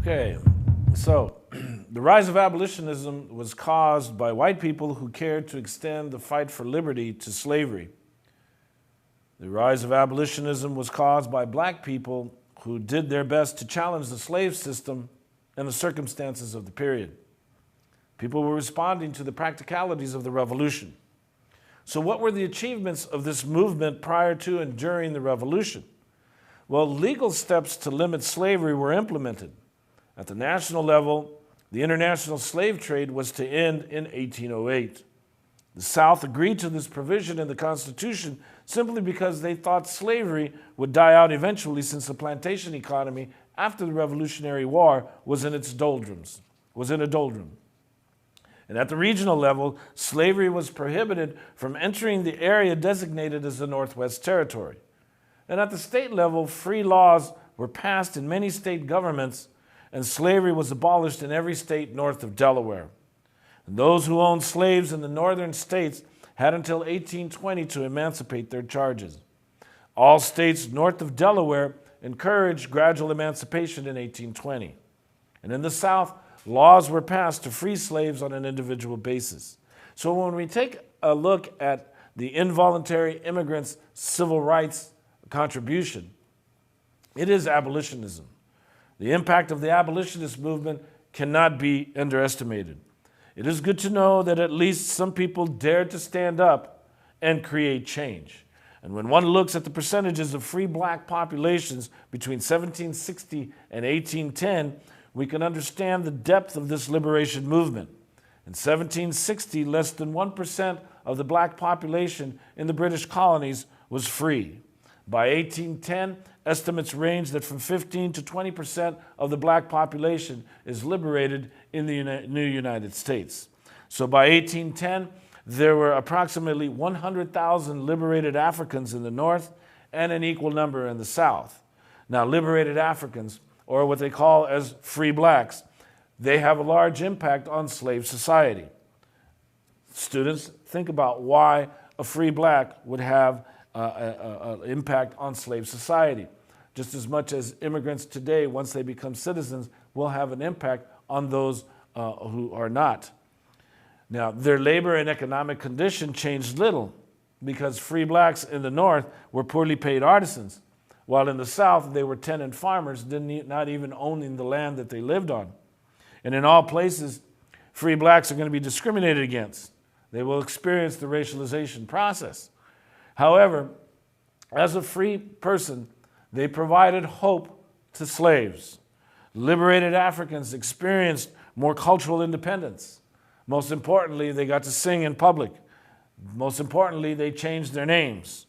Okay, so the rise of abolitionism was caused by white people who cared to extend the fight for liberty to slavery. The rise of abolitionism was caused by black people who did their best to challenge the slave system and the circumstances of the period. People were responding to the practicalities of the revolution. So what were the achievements of this movement prior to and during the revolution? Well, legal steps to limit slavery were implemented. At the national level, the international slave trade was to end in 1808. The South agreed to this provision in the Constitution simply because they thought slavery would die out eventually, since the plantation economy after the Revolutionary War was in a doldrum. And at the regional level, slavery was prohibited from entering the area designated as the Northwest Territory. And at the state level, free laws were passed in many state governments, and slavery was abolished in every state north of Delaware. And those who owned slaves in the northern states had until 1820 to emancipate their charges. All states north of Delaware encouraged gradual emancipation in 1820. And in the South, laws were passed to free slaves on an individual basis. So when we take a look at the involuntary immigrants' civil rights contribution, it is abolitionism. The impact of the abolitionist movement cannot be underestimated. It is good to know that at least some people dared to stand up and create change. And when one looks at the percentages of free black populations between 1760 and 1810, we can understand the depth of this liberation movement. In 1760, less than 1% of the black population in the British colonies was free. By 1810, estimates range that from 15 to 20% of the black population is liberated in the new United States. So by 1810, there were approximately 100,000 liberated Africans in the North and an equal number in the South. Now, liberated Africans, or what they call as free blacks, they have a large impact on slave society. Students, think about why a free black would have an impact on slave society. Just as much as immigrants today, once they become citizens, will have an impact on those who are not. Now, their labor and economic condition changed little, because free blacks in the North were poorly paid artisans, while in the South they were tenant farmers, not even owning the land that they lived on. And in all places, free blacks are going to be discriminated against. They will experience the racialization process. However, as a free person, they provided hope to slaves. Liberated Africans experienced more cultural independence. Most importantly, they got to sing in public. Most importantly, they changed their names.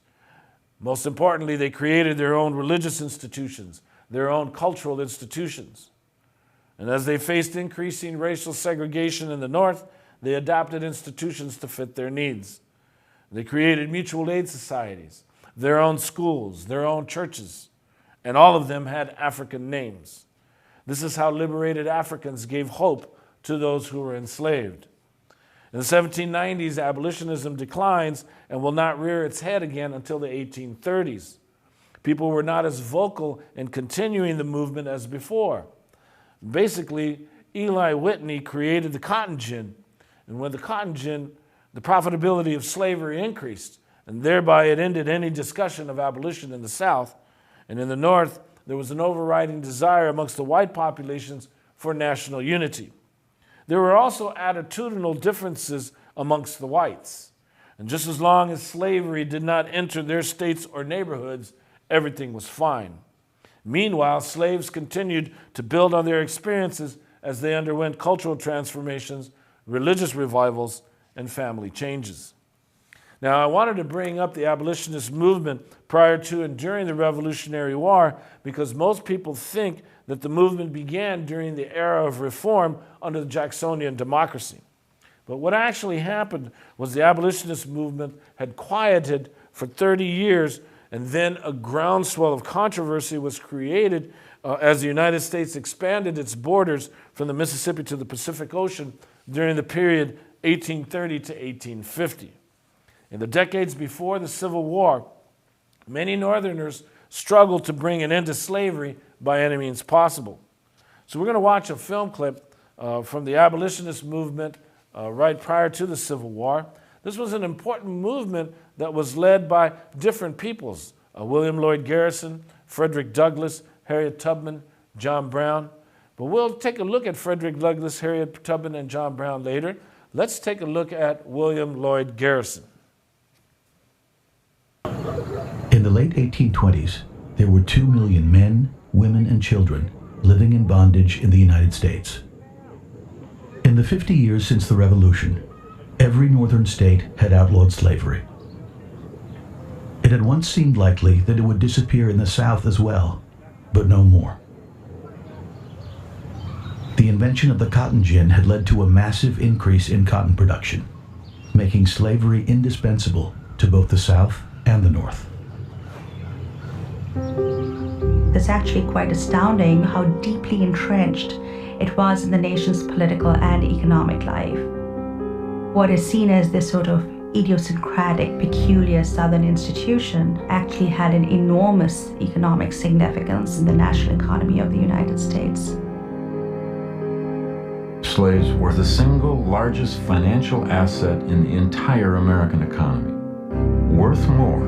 Most importantly, they created their own religious institutions, their own cultural institutions. And as they faced increasing racial segregation in the North, they adapted institutions to fit their needs. They created mutual aid societies, their own schools, their own churches, and all of them had African names. This is how liberated Africans gave hope to those who were enslaved. In the 1790s, abolitionism declines and will not rear its head again until the 1830s. People were not as vocal in continuing the movement as before. Basically, Eli Whitney created the cotton gin, and with the cotton gin, the profitability of slavery increased, and thereby it ended any discussion of abolition in the South. And in the North, there was an overriding desire amongst the white populations for national unity. There were also attitudinal differences amongst the whites. And just as long as slavery did not enter their states or neighborhoods, everything was fine. Meanwhile, slaves continued to build on their experiences as they underwent cultural transformations, religious revivals, and family changes. Now, I wanted to bring up the abolitionist movement prior to and during the Revolutionary War because most people think that the movement began during the era of reform under the Jacksonian democracy. But what actually happened was the abolitionist movement had quieted for 30 years, and then a groundswell of controversy was created as the United States expanded its borders from the Mississippi to the Pacific Ocean during the period 1830 to 1850. In the decades before the Civil War, many Northerners struggled to bring an end to slavery by any means possible. So we're going to watch a film clip from the Abolitionist Movement right prior to the Civil War. This was an important movement that was led by different peoples, William Lloyd Garrison, Frederick Douglass, Harriet Tubman, John Brown. But we'll take a look at Frederick Douglass, Harriet Tubman, and John Brown later. Let's take a look at William Lloyd Garrison. In the late 1820s, there were 2 million men, women, and children living in bondage in the United States. In the 50 years since the Revolution, every northern state had outlawed slavery. It had once seemed likely that it would disappear in the South as well, but no more. The invention of the cotton gin had led to a massive increase in cotton production, making slavery indispensable to both the South and the North. It's actually quite astounding how deeply entrenched it was in the nation's political and economic life. What is seen as this sort of idiosyncratic, peculiar Southern institution actually had an enormous economic significance in the national economy of the United States. Slaves were the single largest financial asset in the entire American economy, worth more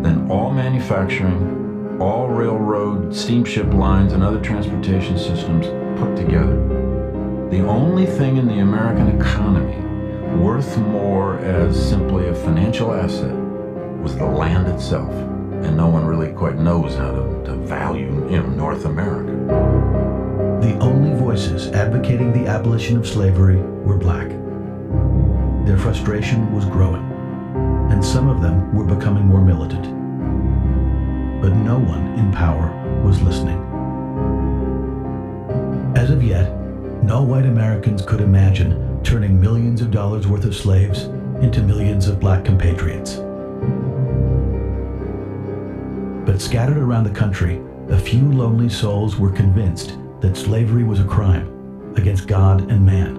than all manufacturing, all railroad, steamship lines, and other transportation systems put together. The only thing in the American economy worth more as simply a financial asset was the land itself, and no one really quite knows how to value, North America. The only voices advocating the abolition of slavery were black. Their frustration was growing, and some of them were becoming more militant. But no one in power was listening. As of yet, no white Americans could imagine turning millions of dollars worth of slaves into millions of black compatriots. But scattered around the country, a few lonely souls were convinced that slavery was a crime against God and man.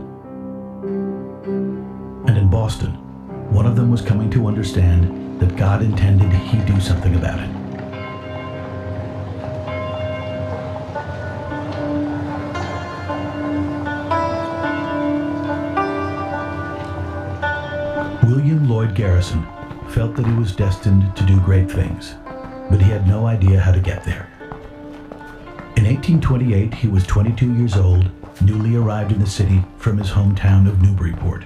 And in Boston, one of them was coming to understand that God intended he do something about it. William Lloyd Garrison felt that he was destined to do great things, but he had no idea how to get there. In 1828, he was 22 years old, newly arrived in the city from his hometown of Newburyport.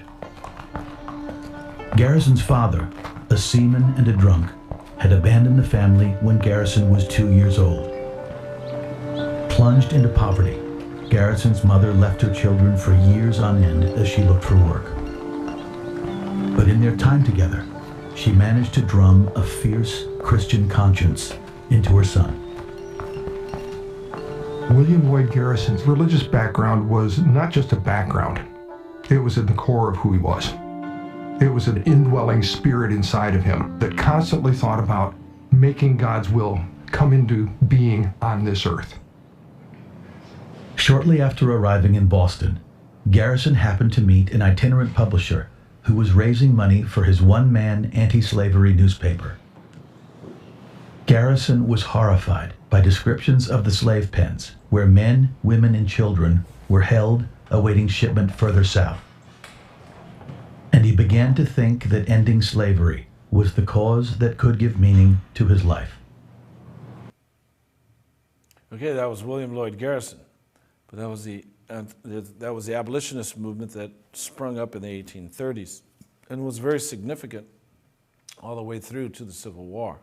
Garrison's father, a seaman and a drunk, had abandoned the family when Garrison was 2 years old. Plunged into poverty, Garrison's mother left her children for years on end as she looked for work. But in their time together, she managed to drum a fierce Christian conscience into her son. William Lloyd Garrison's religious background was not just a background. It was at the core of who he was. It was an indwelling spirit inside of him that constantly thought about making God's will come into being on this earth. Shortly after arriving in Boston, Garrison happened to meet an itinerant publisher who was raising money for his one-man anti-slavery newspaper. Garrison was horrified by descriptions of the slave pens where men, women, and children were held awaiting shipment further south. And he began to think that ending slavery was the cause that could give meaning to his life. Okay, that was William Lloyd Garrison, but that was the abolitionist movement that sprung up in the 1830s and was very significant all the way through to the Civil War.